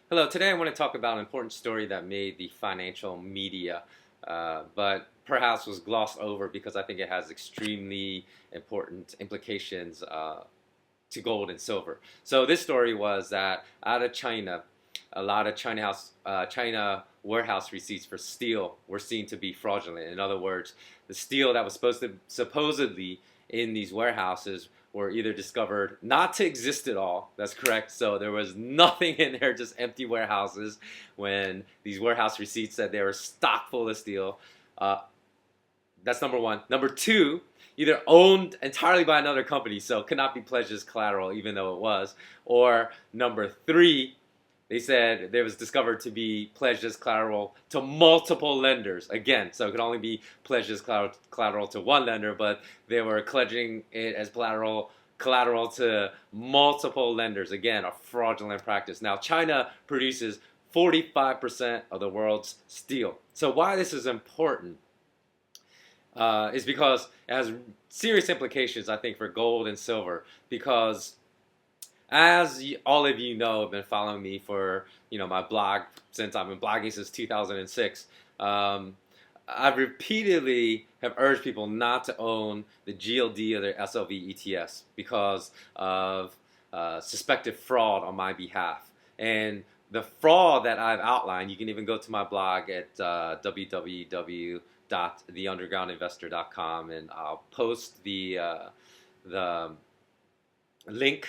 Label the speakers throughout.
Speaker 1: Hello, today I want to talk about an important story that made the financial media, but perhaps was glossed over because I think it has extremely important implications to gold and silver. So this story was that out of China, a lot of China warehouse receipts for steel were seen to be fraudulent. In other words, the steel that was supposedly in these warehouses were either discovered not to exist at all. That's correct. So there was nothing in there, just empty warehouses. When these warehouse receipts said they were stocked full of steel. Uh, that's number one. Number two, either owned entirely by another company, so could not be pledged as collateral, even though it was. Or number three, they said it was discovered to be pledged as collateral to multiple lenders. Again, so it could only be pledged as collateral to one lender, but they were pledging it as collateral to multiple lenders. Again, a fraudulent practice. Now, China produces 45% of the world's steel. So why this is important is because it has serious implications, I think, for gold and silver. Because as all of you know, have been following me for my blog since I've been blogging since 2006. I've repeatedly have urged people not to own the GLD or the SLV ETFs because of suspected fraud on my behalf. And the fraud that I've outlined, you can even go to my blog at www.theundergroundinvestor.com, and I'll post the link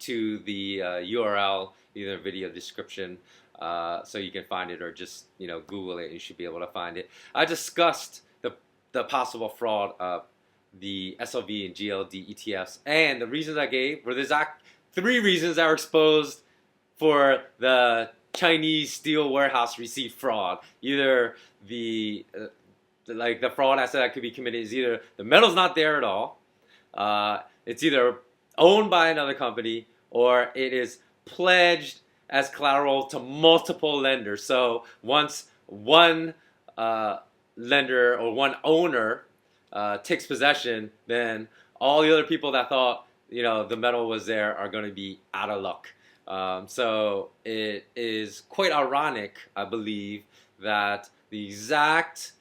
Speaker 1: to the URL, either video description, so you can find it, or just Google it. You should be able to find it. I discussed the possible fraud of the SLV and GLD ETFs, and the reasons I gave were the exact three reasons that were exposed for the Chinese steel warehouse receipt fraud. Either the fraud I said that could be committed is either the metal's not there at all, it's either owned by another company, or it is pledged as collateral to multiple lenders. So once one lender or one owner takes possession, then all the other people that thought the metal was there are going to be out of luck. So it is quite ironic, I believe, that the exact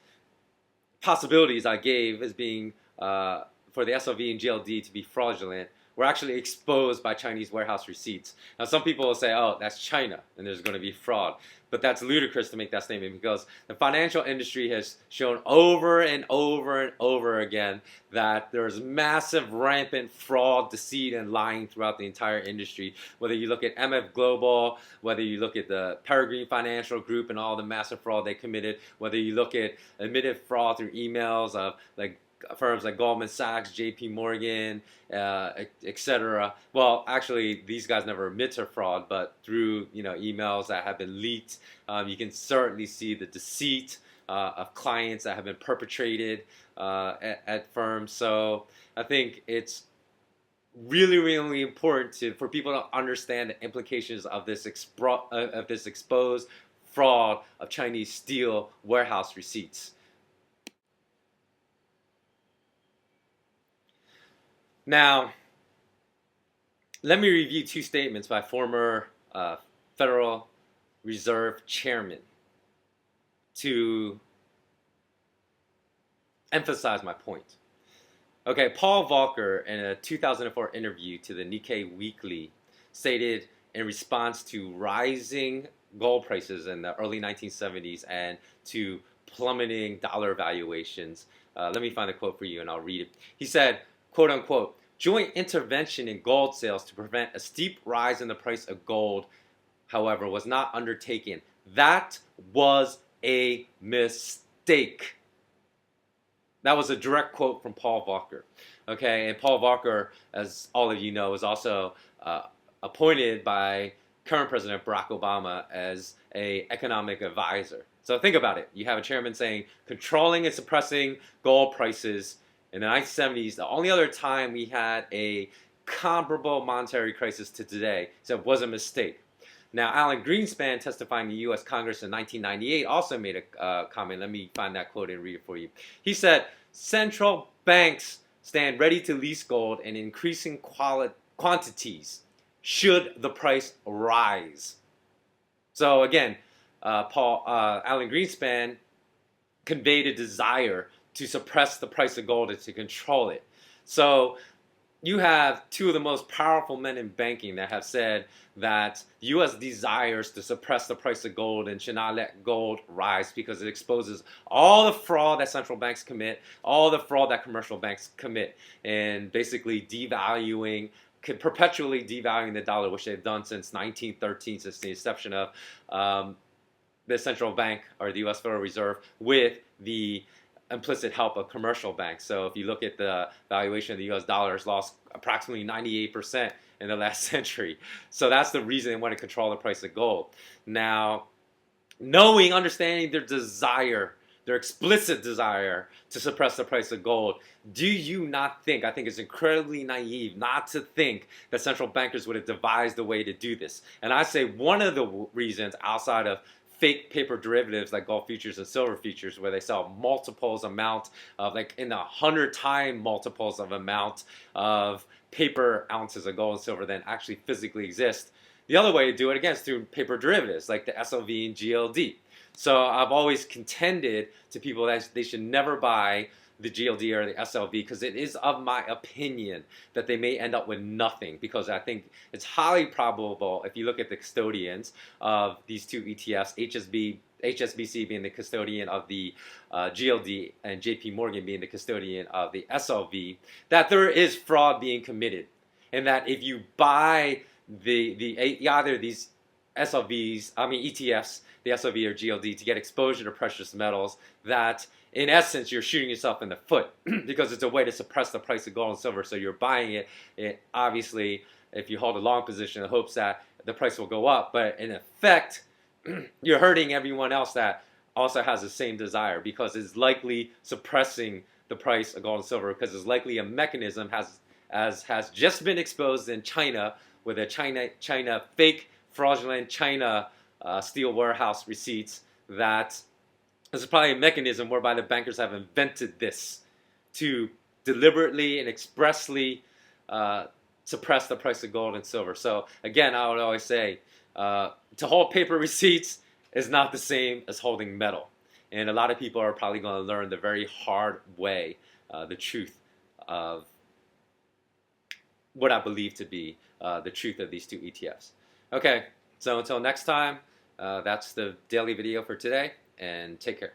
Speaker 1: possibilities I gave as being for the SLV and GLD to be fraudulent were actually exposed by Chinese warehouse receipts. Now, some people will say, oh, that's China, and there's going to be fraud. But that's ludicrous to make that statement, because the financial industry has shown over and over and over again that there's massive, rampant fraud, deceit, and lying throughout the entire industry. Whether you look at MF Global, whether you look at the Peregrine Financial Group and all the massive fraud they committed, whether you look at admitted fraud through emails of firms like Goldman Sachs, JP Morgan, etc. Well, actually, these guys never admit to fraud, but through emails that have been leaked, you can certainly see the deceit of clients that have been perpetrated at firms. So I think it's really, really important for people to understand the implications of this exposed fraud of Chinese steel warehouse receipts. Now, let me review two statements by former Federal Reserve Chairman to emphasize my point. Okay, Paul Volcker, in a 2004 interview to the Nikkei Weekly, stated in response to rising gold prices in the early 1970s and to plummeting dollar valuations. Let me find the quote for you and I'll read it. He said, quote unquote, joint intervention in gold sales to prevent a steep rise in the price of gold, however, was not undertaken. That was a mistake. That was a direct quote from Paul Volcker. Okay, and Paul Volcker, as all of you know, is also appointed by current President Barack Obama as an economic advisor. So think about it. You have a chairman saying controlling and suppressing gold prices in the 1970s, the only other time we had a comparable monetary crisis to today, so it was a mistake. Now, Alan Greenspan, testifying to U.S. Congress in 1998, also made a comment. Let me find that quote and read it for you. He said, central banks stand ready to lease gold in increasing quantities should the price rise. So again, Alan Greenspan conveyed a desire to suppress the price of gold and to control it. So you have two of the most powerful men in banking that have said that the U.S. desires to suppress the price of gold and should not let gold rise because it exposes all the fraud that central banks commit, all the fraud that commercial banks commit, and basically perpetually devaluing the dollar, which they've done since 1913, since the inception of the central bank or the U.S. Federal Reserve with the implicit help of commercial banks. So if you look at the valuation of the U.S. dollar, it's lost approximately 98% in the last century. So that's the reason they want to control the price of gold. Now, understanding their desire, their explicit desire to suppress the price of gold, do you not think, I think it's incredibly naive not to think that central bankers would have devised a way to do this? And I say one of the reasons outside of fake paper derivatives like gold futures and silver futures, where they sell multiples amount of, like in 100-time multiples of amount of paper ounces of gold and silver than actually physically exist. The other way to do it, again, is through paper derivatives like the SLV and GLD. So I've always contended to people that they should never buy the GLD or the SLV because it is of my opinion that they may end up with nothing, because I think it's highly probable, if you look at the custodians of these two ETFs, HSBC being the custodian of the GLD and JP Morgan being the custodian of the SLV, that there is fraud being committed, and that if you buy either these ETFs, the SLV or GLD, to get exposure to precious metals, that in essence you're shooting yourself in the foot because it's a way to suppress the price of gold and silver. So you're buying it obviously, if you hold a long position in hopes that the price will go up, but in effect you're hurting everyone else that also has the same desire, because it's likely suppressing the price of gold and silver, because it's likely a mechanism has just been exposed in China with a China fake fraudulent China steel warehouse receipts, that this is probably a mechanism whereby the bankers have invented this to deliberately and expressly suppress the price of gold and silver. So again, I would always say to hold paper receipts is not the same as holding metal. And a lot of people are probably going to learn the very hard way the truth of what I believe to be the truth of these two ETFs. Okay, so until next time, that's the daily video for today, and take care.